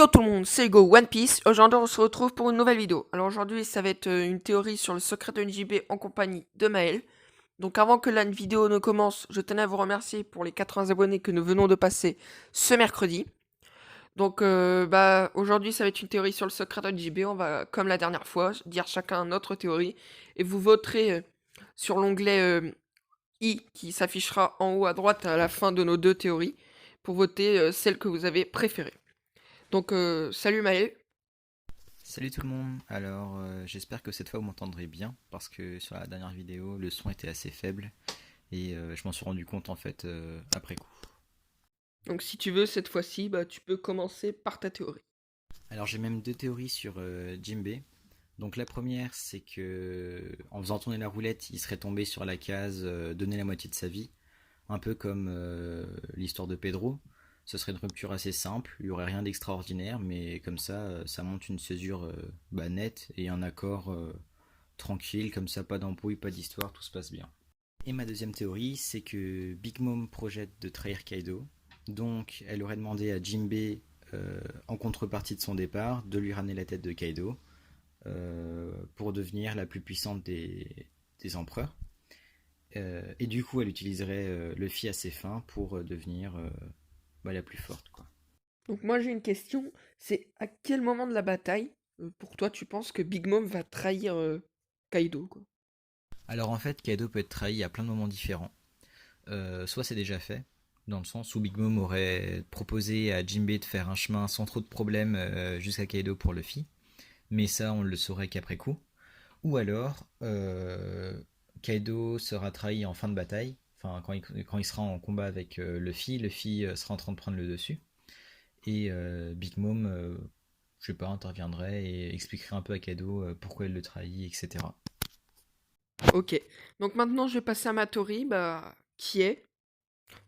Yo tout le monde, c'est Hugo One Piece. Aujourd'hui, on se retrouve pour une nouvelle vidéo. Alors aujourd'hui, ça va être une théorie sur le secret de NJB en compagnie de Maël. Donc avant que la vidéo ne commence, je tenais à vous remercier pour les 80 abonnés que nous venons de passer ce mercredi. Donc aujourd'hui, ça va être une théorie sur le secret de NJB. On va, comme la dernière fois, dire chacun notre théorie. Et vous voterez sur l'onglet I qui s'affichera en haut à droite à la fin de nos deux théories pour voter celle que vous avez préférée. Donc, salut Maël. Salut tout le monde, alors j'espère que cette fois vous m'entendrez bien parce que sur la dernière vidéo le son était assez faible et je m'en suis rendu compte en fait après coup. Donc, si tu veux, cette fois-ci, tu peux commencer par ta théorie. Alors j'ai même deux théories sur Jinbei. Donc la première c'est que en faisant tourner la roulette il serait tombé sur la case donner la moitié de sa vie, un peu comme l'histoire de Pedro. Ce serait une rupture assez simple, il n'y aurait rien d'extraordinaire mais comme ça montre une césure nette et un accord tranquille, comme ça pas d'embrouille, pas d'histoire, tout se passe bien. Et ma deuxième théorie, c'est que Big Mom projette de trahir Kaido. Donc, elle aurait demandé à Jinbei, en contrepartie de son départ, de lui ramener la tête de Kaido pour devenir la plus puissante des empereurs. Et du coup, elle utiliserait Luffy à ses fins pour devenir la plus forte, quoi. Donc, moi, j'ai une question. C'est à quel moment de la bataille, pour toi, tu penses que Big Mom va trahir Kaido, quoi? Alors en fait, Kaido peut être trahi à plein de moments différents. Soit c'est déjà fait, dans le sens où Big Mom aurait proposé à Jinbei de faire un chemin sans trop de problèmes jusqu'à Kaido pour Luffy, mais ça on le saurait qu'après coup. Ou alors Kaido sera trahi en fin de bataille, enfin quand il sera en combat avec Luffy sera en train de prendre le dessus, et Big Mom, je sais pas, interviendrait et expliquerait un peu à Kaido pourquoi elle le trahit, etc. Ok. Donc, maintenant, je vais passer à ma théorie, qui est,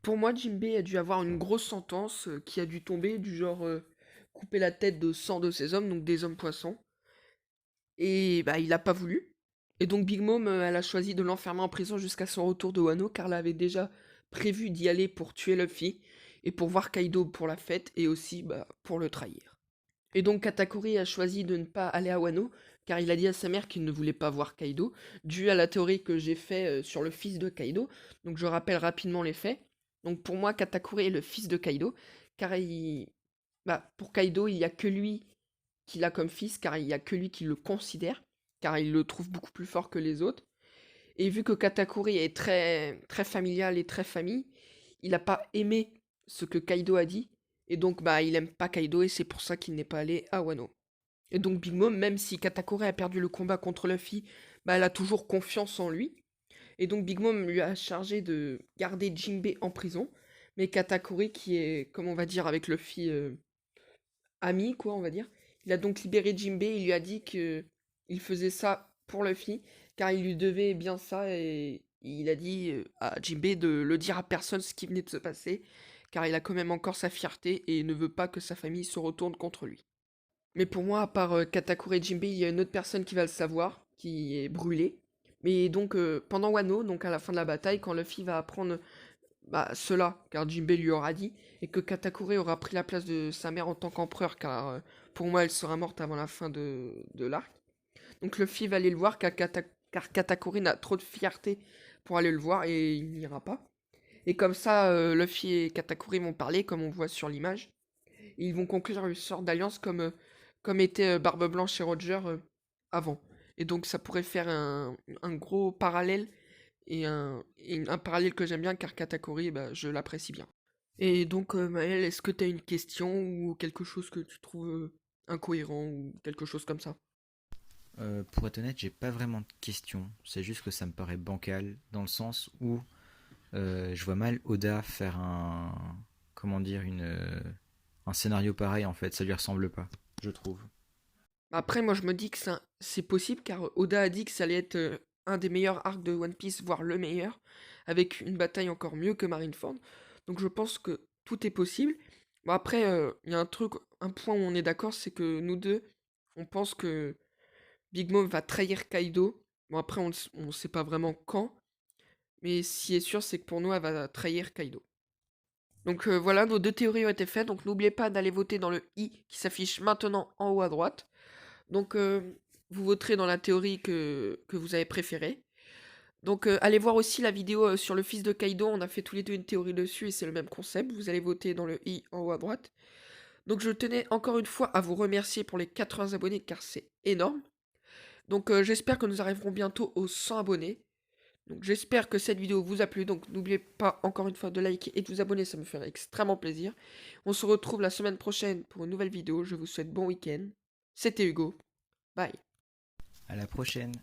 pour moi, Jinbei a dû avoir une grosse sentence qui a dû tomber, du genre couper la tête de 100 de ses hommes, donc des hommes poissons. Et il a pas voulu. Et donc Big Mom, elle a choisi de l'enfermer en prison jusqu'à son retour de Wano, car elle avait déjà prévu d'y aller pour tuer Luffy, et pour voir Kaido pour la fête, et aussi pour le trahir. Et donc Katakuri a choisi de ne pas aller à Wano, car il a dit à sa mère qu'il ne voulait pas voir Kaido, dû à la théorie que j'ai fait sur le fils de Kaido. Donc je rappelle rapidement les faits. Donc pour moi, Katakuri est le fils de Kaido, car pour Kaido, il n'y a que lui qu'il a comme fils, car il n'y a que lui qui le considère, car il le trouve beaucoup plus fort que les autres. Et vu que Katakuri est très, très familial et très famille, il n'a pas aimé ce que Kaido a dit, et donc il aime pas Kaido, et c'est pour ça qu'il n'est pas allé à Wano. Et donc Big Mom, même si Katakuri a perdu le combat contre Luffy, elle a toujours confiance en lui. Et donc Big Mom lui a chargé de garder Jinbei en prison, mais Katakuri, qui est, comme on va dire avec Luffy, ami, quoi, on va dire. Il a donc libéré Jinbei, il lui a dit que il faisait ça pour Luffy, car il lui devait bien ça, et il a dit à Jinbei de le dire à personne ce qui venait de se passer, car il a quand même encore sa fierté et ne veut pas que sa famille se retourne contre lui. Mais pour moi, à part Katakuri et Jinbei, il y a une autre personne qui va le savoir, qui est brûlée. Mais donc, pendant Wano, donc à la fin de la bataille, quand Luffy va apprendre cela, car Jinbei lui aura dit, et que Katakuri aura pris la place de sa mère en tant qu'empereur, car pour moi elle sera morte avant la fin de l'arc. Donc Luffy va aller le voir, car Katakuri n'a trop de fierté pour aller le voir, et il n'ira pas. Et comme ça, Luffy et Katakuri vont parler, comme on voit sur l'image, et ils vont conclure une sorte d'alliance comme était Barbe Blanche et Roger avant. Et donc ça pourrait faire un gros parallèle et un parallèle que j'aime bien car Katakuri, je l'apprécie bien. Et donc, Maël, est-ce que tu as une question ou quelque chose que tu trouves incohérent ou quelque chose comme ça? Pour être honnête, j'ai pas vraiment de questions. C'est juste que ça me paraît bancal dans le sens où je vois mal Oda faire comment dire, un scénario pareil en fait. Ça lui ressemble pas, je trouve. Après, moi, je me dis que c'est possible car Oda a dit que ça allait être un des meilleurs arcs de One Piece, voire le meilleur, avec une bataille encore mieux que Marineford. Donc, je pense que tout est possible. Bon, après, il y a un point où on est d'accord, c'est que nous deux, on pense que Big Mom va trahir Kaido. Bon, après, on sait pas vraiment quand. Mais ce qui est sûr, c'est que pour nous, elle va trahir Kaido. Donc voilà, nos deux théories ont été faites. Donc n'oubliez pas d'aller voter dans le i qui s'affiche maintenant en haut à droite. Donc vous voterez dans la théorie que vous avez préférée. Donc allez voir aussi la vidéo sur le fils de Kaido. On a fait tous les deux une théorie dessus et c'est le même concept. Vous allez voter dans le i en haut à droite. Donc je tenais encore une fois à vous remercier pour les 80 abonnés car c'est énorme. Donc j'espère que nous arriverons bientôt aux 100 abonnés. Donc j'espère que cette vidéo vous a plu. Donc n'oubliez pas encore une fois de liker et de vous abonner, ça me ferait extrêmement plaisir. On se retrouve la semaine prochaine pour une nouvelle vidéo. Je vous souhaite bon week-end. C'était Hugo. Bye. À la prochaine.